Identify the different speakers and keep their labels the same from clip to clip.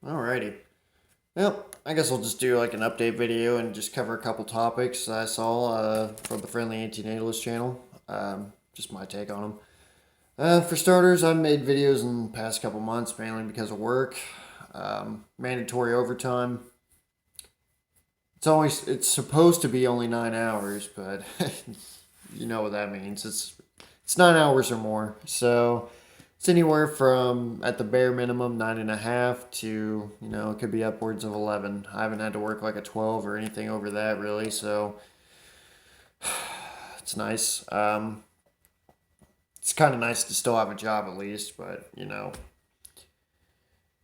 Speaker 1: Alrighty. Well, I guess I'll just do like an update video and just cover a couple topics I saw from the Friendly Antinatalist channel. Just my take on them. For starters, I've made videos in the past couple months mainly because of work. Mandatory overtime. It's supposed to be only 9 hours, but you know what that means. It's 9 hours or more. So it's anywhere from at the bare minimum 9.5 to it could be upwards of 11. I haven't had to work like a 12 or anything over that really, so it's nice. It's kind of nice to still have a job at least, but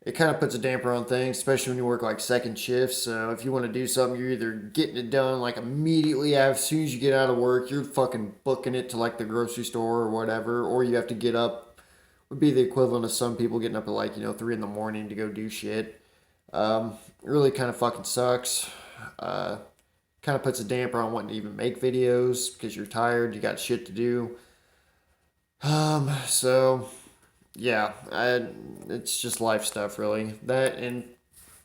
Speaker 1: it kind of puts a damper on things, especially when you work like second shifts. So if you want to do something, you're either getting it done like immediately as soon as you get out of work, you're fucking booking it to like the grocery store or whatever, or you have to get up. Would be the equivalent of some people getting up at like 3 in the morning to go do shit. It really kind of fucking sucks. Kind of puts a damper on wanting to even make videos because you're tired, you got shit to do. So yeah, it's just life stuff, really. That and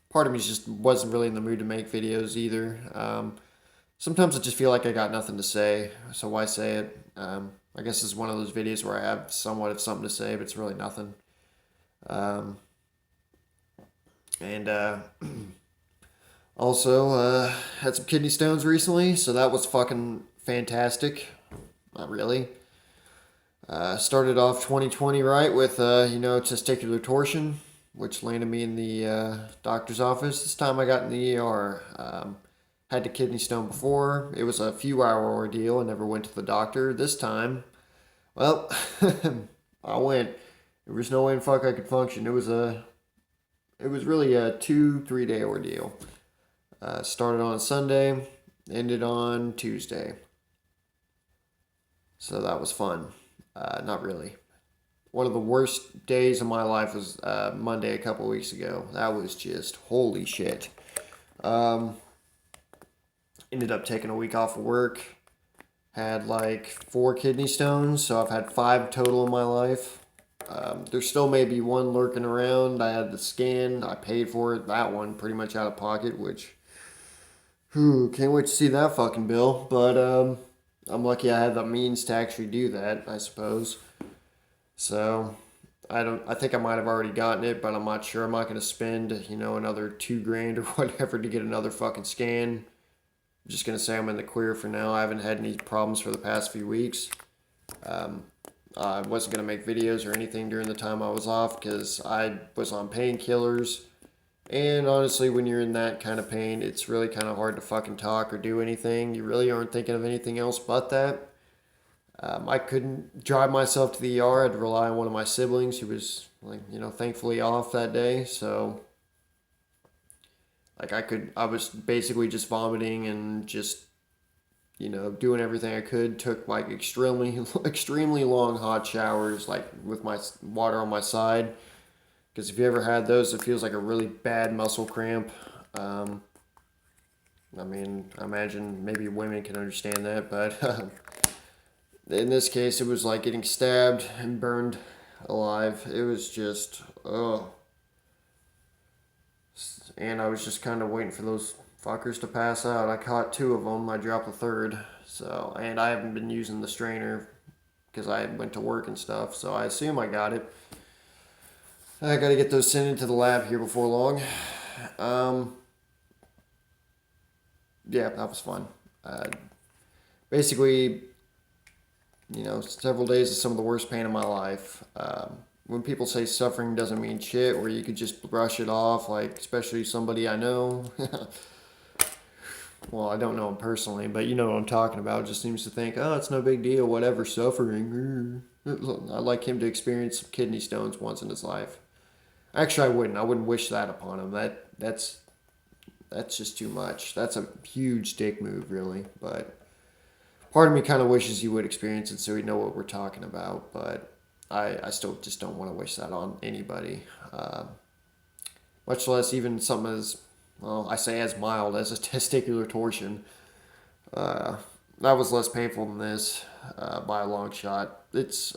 Speaker 1: part of me just wasn't really in the mood to make videos either. Sometimes I just feel like I got nothing to say, so why say it? I guess it's one of those videos where I have somewhat of something to say, but it's really nothing. Um, and Also had some kidney stones recently, so that was fucking fantastic. Not really. Started off 2020 right with testicular torsion, which landed me in the doctor's office. This time I got in the ER. Had the kidney stone before. It was a few hour ordeal. I never went to the doctor. This time, well, I went. There was no way in fuck I could function. It was really a 2 3 day ordeal. Started on Sunday, ended on Tuesday. So that was fun. Not really. One of the worst days of my life was Monday a couple weeks ago. That was just holy shit. Um, Ended up taking a week off of work. Had like 4 kidney stones, so I've had 5 total in my life. There still may be one lurking around. I had the scan. I paid for it. That one pretty much out of pocket, which, can't wait to see that fucking bill. But I'm lucky I had the means to actually do that, I suppose. So I think I might have already gotten it, but I'm not sure. I'm not going to spend, another 2 grand or whatever to get another fucking scan. I'm just going to say I'm in the clear for now. I haven't had any problems for the past few weeks. Um, I wasn't going to make videos or anything during the time I was off because I was on painkillers. And honestly, when you're in that kind of pain, it's really kind of hard to fucking talk or do anything. You really aren't thinking of anything else but that. I couldn't drive myself to the ER. I had to rely on one of my siblings who was, like, thankfully off that day. So, like, I was basically just vomiting and just, doing everything I could. Took, like, extremely long hot showers, like, with my water on my side. Because if you ever had those, it feels like a really bad muscle cramp. Um, I imagine maybe women can understand that, but in this case, it was like getting stabbed and burned alive. It was just, oh. And I was just kind of waiting for those fuckers to pass out. I caught 2 of them. I dropped the third. So, and I haven't been using the strainer because I went to work and stuff. So I assume I got it. I got to get those sent into the lab here before long. Um, yeah, that was fun. Uh, Basically, several days of some of the worst pain of my life. When people say suffering doesn't mean shit, or you could just brush it off, like, especially somebody I know. Well, I don't know him personally, but you know what I'm talking about. Just seems to think, oh, it's no big deal, whatever, suffering. I'd like him to experience some kidney stones once in his life. Actually, I wouldn't. I wouldn't wish that upon him. That's just too much. That's a huge dick move, really. But part of me kind of wishes he would experience it so he'd know what we're talking about. But I still just don't want to wish that on anybody. Much less even something as, well, I say as mild as a testicular torsion. Uh, that was less painful than this by a long shot. It's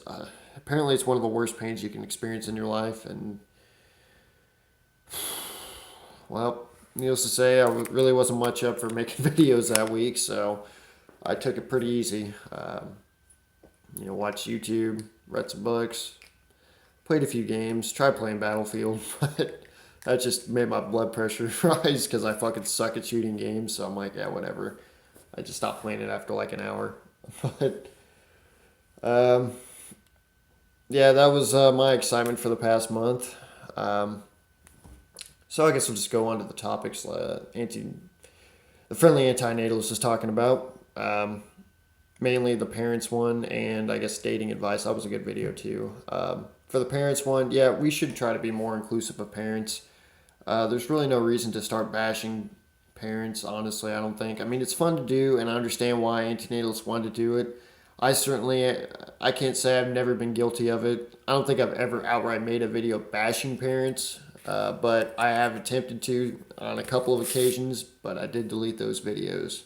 Speaker 1: apparently it's one of the worst pains you can experience in your life, and well, needless to say, really wasn't much up for making videos that week, so I took it pretty easy. Watched YouTube, read some books, played a few games, tried playing Battlefield, but that just made my blood pressure rise because I fucking suck at shooting games. So I'm like, yeah, whatever. I just stopped playing it after like an hour. But um, yeah, that was my excitement for the past month. Um, so I guess we'll just go on to the topics. The friendly antinatalist is talking about. Mainly the parents one, and I guess dating advice. That was a good video too. For the parents one, yeah, we should try to be more inclusive of parents. There's really no reason to start bashing parents, honestly, I don't think. I mean, it's fun to do, and I understand why antinatalists want to do it. I can't say I've never been guilty of it. I don't think I've ever outright made a video bashing parents, but I have attempted to on a couple of occasions, but I did delete those videos.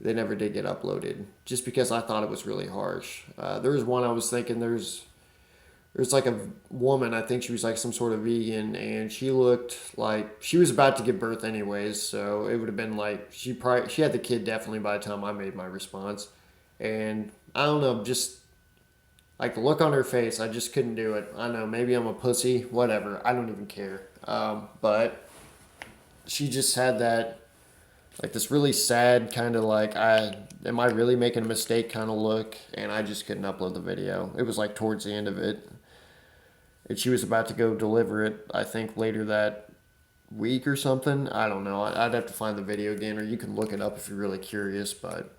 Speaker 1: They never did get uploaded, just because I thought it was really harsh. There was one I was thinking there's like a woman, I think she was like some sort of vegan, and she looked like she was about to give birth anyways, so it would have been like she had the kid definitely by the time I made my response. And I don't know, just like the look on her face, I just couldn't do it. I know, maybe I'm a pussy, whatever. I don't even care. But she just had that like this really sad kind of like am I really making a mistake kind of look, and I just couldn't upload the video. It was like towards the end of it, and she was about to go deliver it, I think later that week or something. I don't know. I'd have to find the video again, or you can look it up if you're really curious. But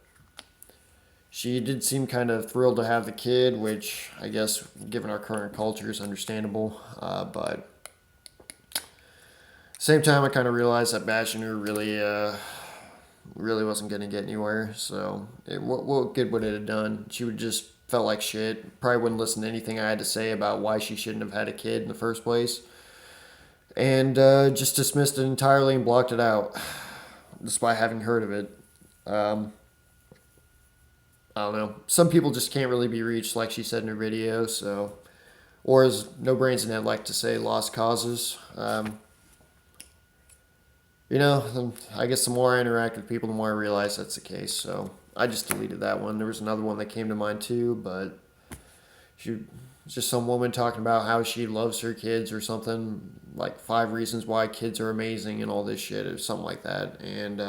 Speaker 1: she did seem kind of thrilled to have the kid, which I guess, given our current culture, is understandable. But same time, I kind of realized that bashing her really wasn't going to get anywhere. So what good would it have done? She would just felt like shit. Probably wouldn't listen to anything I had to say about why she shouldn't have had a kid in the first place. And just dismissed it entirely and blocked it out, despite having heard of it. Um, I don't know. Some people just can't really be reached, like she said in her video. So, or as No Brains in It like to say, lost causes. I guess the more I interact with people, the more I realize that's the case. So I just deleted that one. There was another one that came to mind too, but she was just some woman talking about how she loves her kids or something, like 5 reasons why kids are amazing and all this shit or something like that. And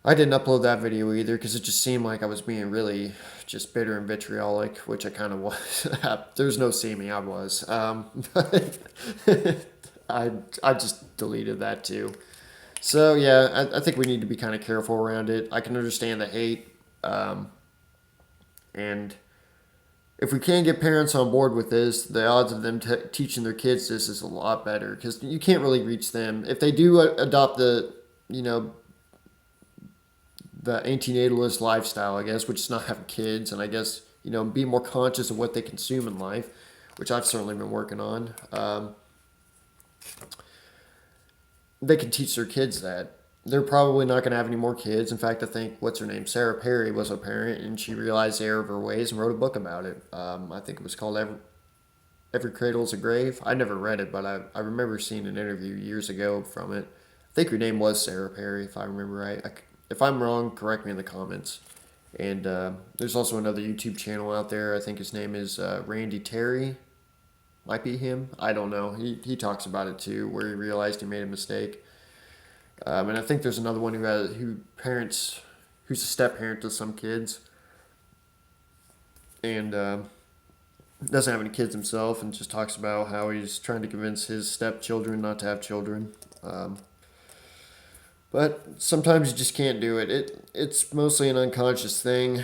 Speaker 1: I didn't upload that video either because it just seemed like I was being really just bitter and vitriolic, which I kind of was. There's no see me, I was. But I just deleted that too. So yeah, I think we need to be kind of careful around it. I can understand the hate, and if we can get parents on board with this, the odds of them teaching their kids this is a lot better because you can't really reach them if they do adopt you know the antinatalist lifestyle, I guess, which is not having kids, and I guess be more conscious of what they consume in life, which I've certainly been working on. They can teach their kids that. They're probably not going to have any more kids. In fact, I think, what's her name? Sarah Perry was a parent, and she realized the error of her ways and wrote a book about it. I think it was called Every Cradle is a Grave. I never read it, but I remember seeing an interview years ago from it. I think her name was Sarah Perry, if I remember right. If I'm wrong, correct me in the comments. And there's also another YouTube channel out there. I think his name is Randy Terry. Might be him. I don't know. He talks about it too, where he realized he made a mistake. And I think there's another one who's a step parent to some kids, and doesn't have any kids himself, and just talks about how he's trying to convince his stepchildren not to have children. But sometimes you just can't do it. It's mostly an unconscious thing.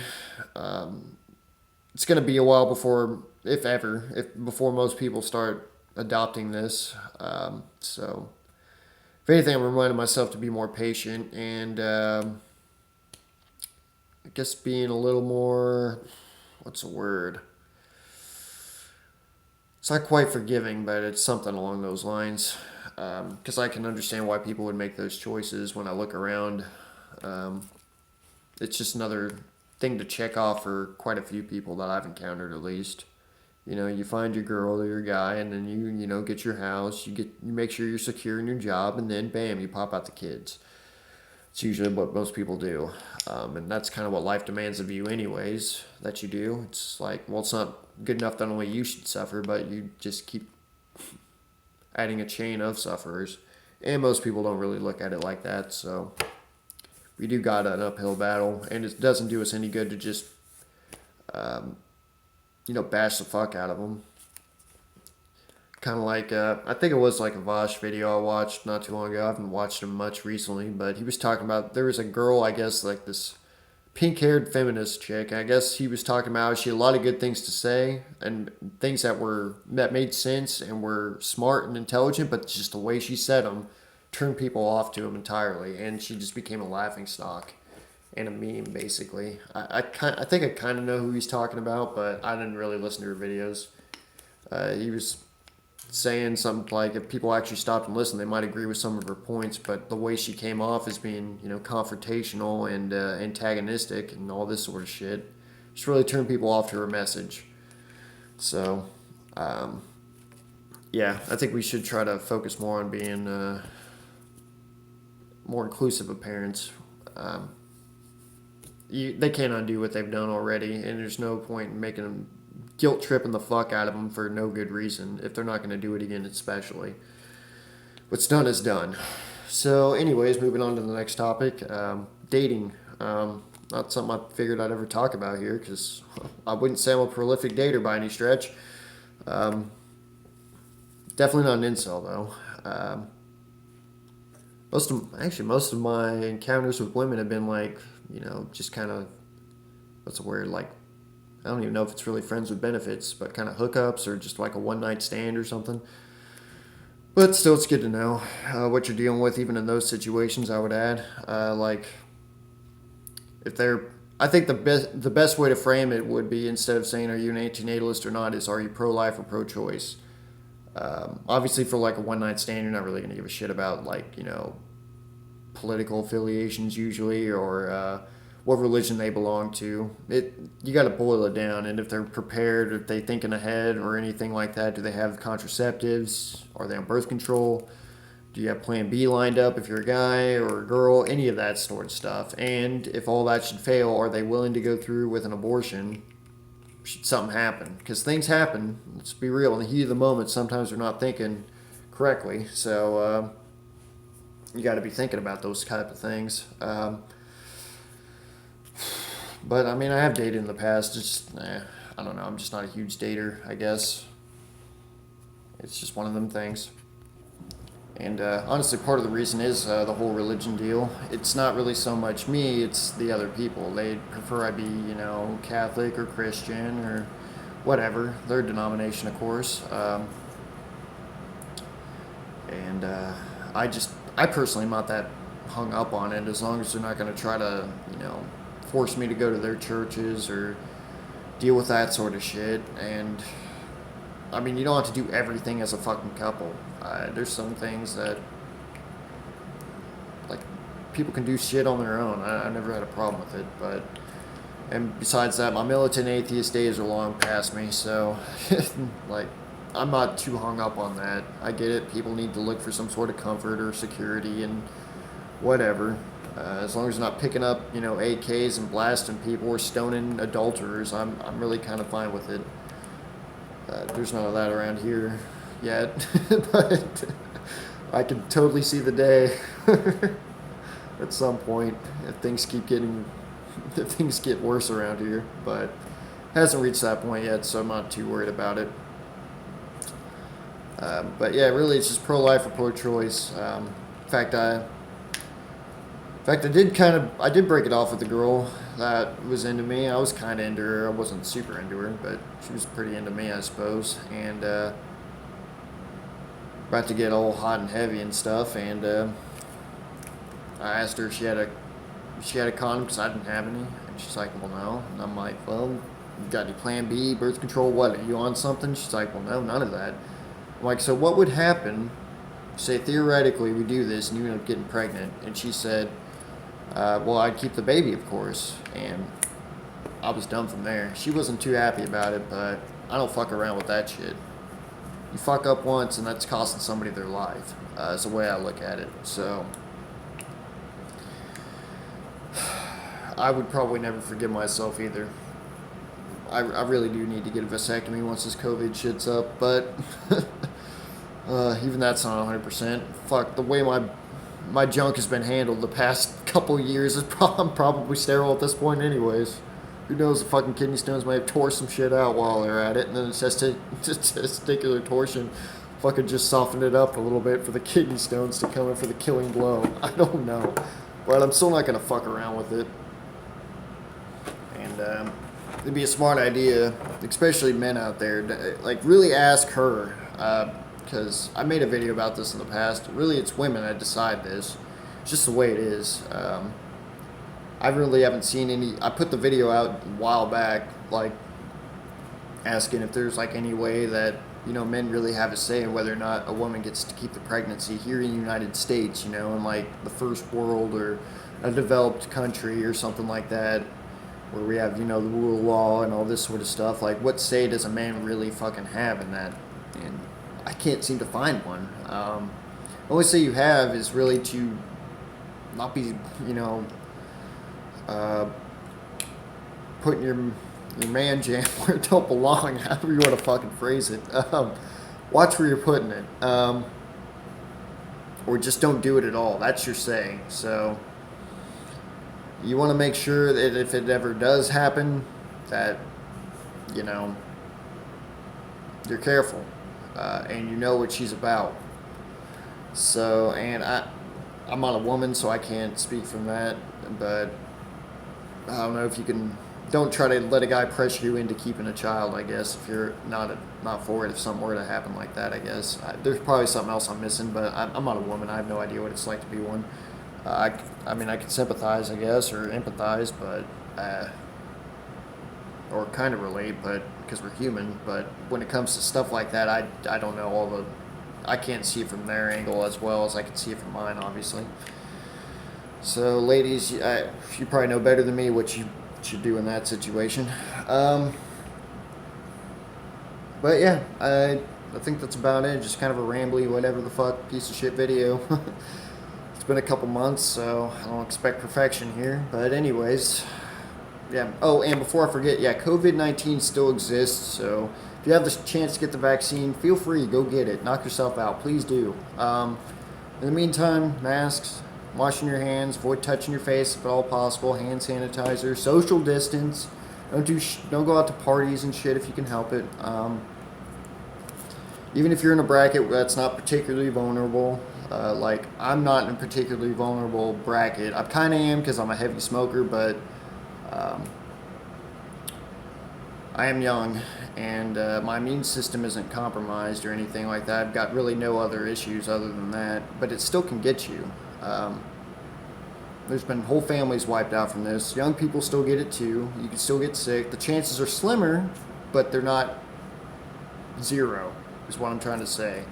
Speaker 1: It's going to be a while before, if ever, before most people start adopting this. So, if anything, I'm reminding myself to be more patient and I guess being a little more, what's the word? It's not quite forgiving, but it's something along those lines. Because I can understand why people would make those choices when I look around. It's just another thing to check off for quite a few people that I've encountered, at least. You know, you find your girl or your guy, and then you know, get your house, you make sure you're secure in your job, and then bam, you pop out the kids. It's usually what most people do. And that's kind of what life demands of you, anyways, that you do. It's like, well, it's not good enough that only you should suffer, but you just keep adding a chain of sufferers. And most people don't really look at it like that, so we do got an uphill battle, and it doesn't do us any good to just, bash the fuck out of them. Kind of like, I think it was like a Vosh video I watched not too long ago. I haven't watched him much recently, but he was talking about, there was a girl, I guess, like this pink-haired feminist chick. I guess he was talking about she had a lot of good things to say and things that made sense and were smart and intelligent, but just the way she said them turned people off to him entirely, and she just became a laughing stock and a meme, basically. I think I kind of know who he's talking about, but I didn't really listen to her videos. He was saying something like, if people actually stopped and listened, they might agree with some of her points, but the way she came off as being, confrontational and antagonistic and all this sort of shit just really turned people off to her message. So, yeah, I think we should try to focus more on being more inclusive of parents. They can't undo what they've done already, and there's no point in making them guilt tripping the fuck out of them for no good reason if they're not going to do it again, especially. What's done is done. So, anyways, moving on to the next topic, dating. Not something I figured I'd ever talk about here because I wouldn't say I'm a prolific dater by any stretch. Definitely not an incel though. Most of my encounters with women have been like, just kind of, what's the word, like, I don't even know if it's really friends with benefits, but kind of hookups or just like a one night stand or something. But still, it's good to know what you're dealing with, even in those situations. I would add, like, if they're, I think the best way to frame it would be, instead of saying are you an antinatalist or not, is are you pro life or pro choice. Obviously, for like a one night stand, you're not really going to give a shit about like political affiliations usually, or what religion they belong to. You got to boil it down, and if they're prepared, if they thinking ahead or anything like that, do they have contraceptives? Are they on birth control? Do you have Plan B lined up if you're a guy or a girl? Any of that sort of stuff. And if all that should fail, are they willing to go through with an abortion should something happen? Because things happen. Let's be real. In the heat of the moment, sometimes they're not thinking correctly. So you got to be thinking about those type of things. But I mean, I have dated in the past. I don't know. I'm just not a huge dater, I guess. It's just one of them things. And honestly, part of the reason is the whole religion deal. It's not really so much me, it's the other people. They prefer I be, Catholic or Christian or whatever. Their denomination, of course. And I personally am not that hung up on it, as long as they're not going to try to, force me to go to their churches or deal with that sort of shit. And I mean, you don't have to do everything as a fucking couple. There's some things that, like, people can do shit on their own. I never had a problem with it, and besides that, my militant atheist days are long past me, so, like, I'm not too hung up on that. I get it. People need to look for some sort of comfort or security and whatever. As long as they're not picking up, AKs and blasting people or stoning adulterers, I'm really kind of fine with it. There's none of that around here yet, but I can totally see the day at some point if things get worse around here, but it hasn't reached that point yet, so I'm not too worried about it. But yeah, really, it's just pro-life or pro-choice. In fact, I did break it off with a girl that was into me. I was kind of into her. I wasn't super into her, but she was pretty into me, I suppose. And about to get all hot and heavy and stuff. And I asked her if she had a condom because I didn't have any. And she's like, well, no. And I'm like, well, you got any Plan B, birth control? What? Are you on something? She's like, well, no, none of that. I'm like, so what would happen? Say theoretically we do this and you end up getting pregnant. And she said, well, I'd keep the baby, of course. And I was done from there. She wasn't too happy about it, but I don't fuck around with that shit. You fuck up once, and that's costing somebody their life. Is the way I look at it. So, I would probably never forgive myself either. I really do need to get a vasectomy once this COVID shit's up, but even that's not 100%. Fuck, the way my junk has been handled the past couple years, I'm probably sterile at this point anyways. Who knows, the fucking kidney stones may have tore some shit out while they're at it, and then it's just testicular torsion fucking just softened it up a little bit for the kidney stones to come in for the killing blow. I don't know. But I'm still not going to fuck around with it. And it'd be a smart idea, especially men out there, like really ask her, because I made a video about this in the past. Really, it's women that decide this. It's just the way it is. I really haven't seen any. I put the video out a while back, like asking if there's like any way that, you know, men really have a say in whether or not a woman gets to keep the pregnancy here in the United States, you know, in like the first world or a developed country or something like that, where we have, you know, the rule of law and all this sort of stuff. Like, what say does a man really fucking have in that? And I can't seem to find one. The only say you have is really to not be, you know, putting your man jam where it don't belong, however you want to fucking phrase it. Watch where you're putting it. Or just don't do it at all. That's your say. So you want to make sure that if it ever does happen, that, you know, you're careful. And you know what she's about. So, and I'm not a woman, so I can't speak from that. But I don't know if you can. Don't try to let a guy pressure you into keeping a child, I guess, if you're not for it, if something were to happen like that, I guess. There's probably something else I'm missing, but I'm not a woman. I have no idea what it's like to be one. I mean, I can sympathize, I guess, or empathize, but, or kind of relate, but, because we're human, but when it comes to stuff like that, I don't know I can't see it from their angle as well as I can see it from mine, obviously. So, ladies, you probably know better than me what you should do in that situation. But yeah, I think that's about it. Just kind of a rambly, whatever the fuck, piece of shit video. It's been a couple months, so I don't expect perfection here. But anyways, yeah. Oh, and before I forget, yeah, COVID-19 still exists, so if you have the chance to get the vaccine, feel free, go get it. Knock yourself out, please do. In the meantime, masks, washing your hands, avoid touching your face if at all possible, hand sanitizer, social distance. Don't go out to parties and shit if you can help it. Even if you're in a bracket that's not particularly vulnerable, like I'm not in a particularly vulnerable bracket. I kind of am because I'm a heavy smoker, but I am young and my immune system isn't compromised or anything like that. I've got really no other issues other than that, but it still can get you. There's been whole families wiped out from this. Young people still get it too. You can still get sick. The chances are slimmer, but they're not zero, is what I'm trying to say.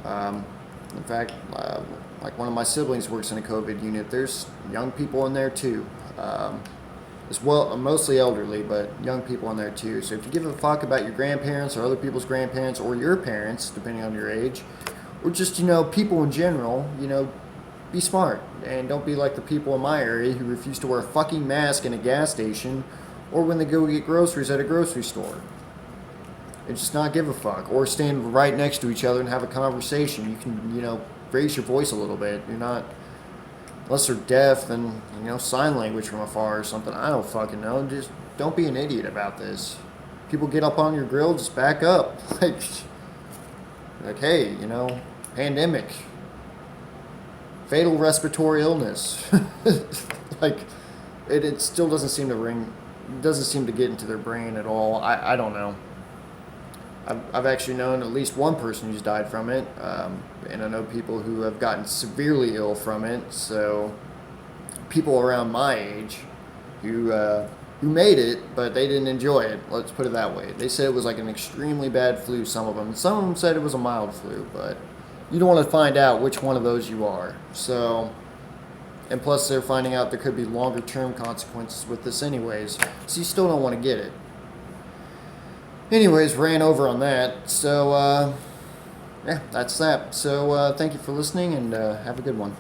Speaker 1: In fact, like one of my siblings works in a COVID unit. There's young people in there too. As well, mostly elderly, but young people in there too. So if you give a fuck about your grandparents or other people's grandparents or your parents, depending on your age, or just, you know, people in general, you know, be smart and don't be like the people in my area who refuse to wear a fucking mask in a gas station or when they go get groceries at a grocery store. And just not give a fuck, or stand right next to each other and have a conversation. You can, you know, raise your voice a little bit. You're not, unless they're deaf, then, you know, sign language from afar or something. I don't fucking know. Just don't be an idiot about this. People get up on your grill, just back up. Like, hey, you know, pandemic, fatal respiratory illness. Like, it still doesn't seem to ring, doesn't seem to get into their brain at all. I don't know. I've actually known at least one person who's died from it, and I know people who have gotten severely ill from it. So people around my age who made it, but they didn't enjoy it. Let's put it that way. They said it was like an extremely bad flu, some of them. Some of them said it was a mild flu, but you don't want to find out which one of those you are. So, and plus they're finding out there could be longer term consequences with this anyways, so you still don't want to get it. Anyways, ran over on that. So, yeah, that's that. So, thank you for listening and have a good one.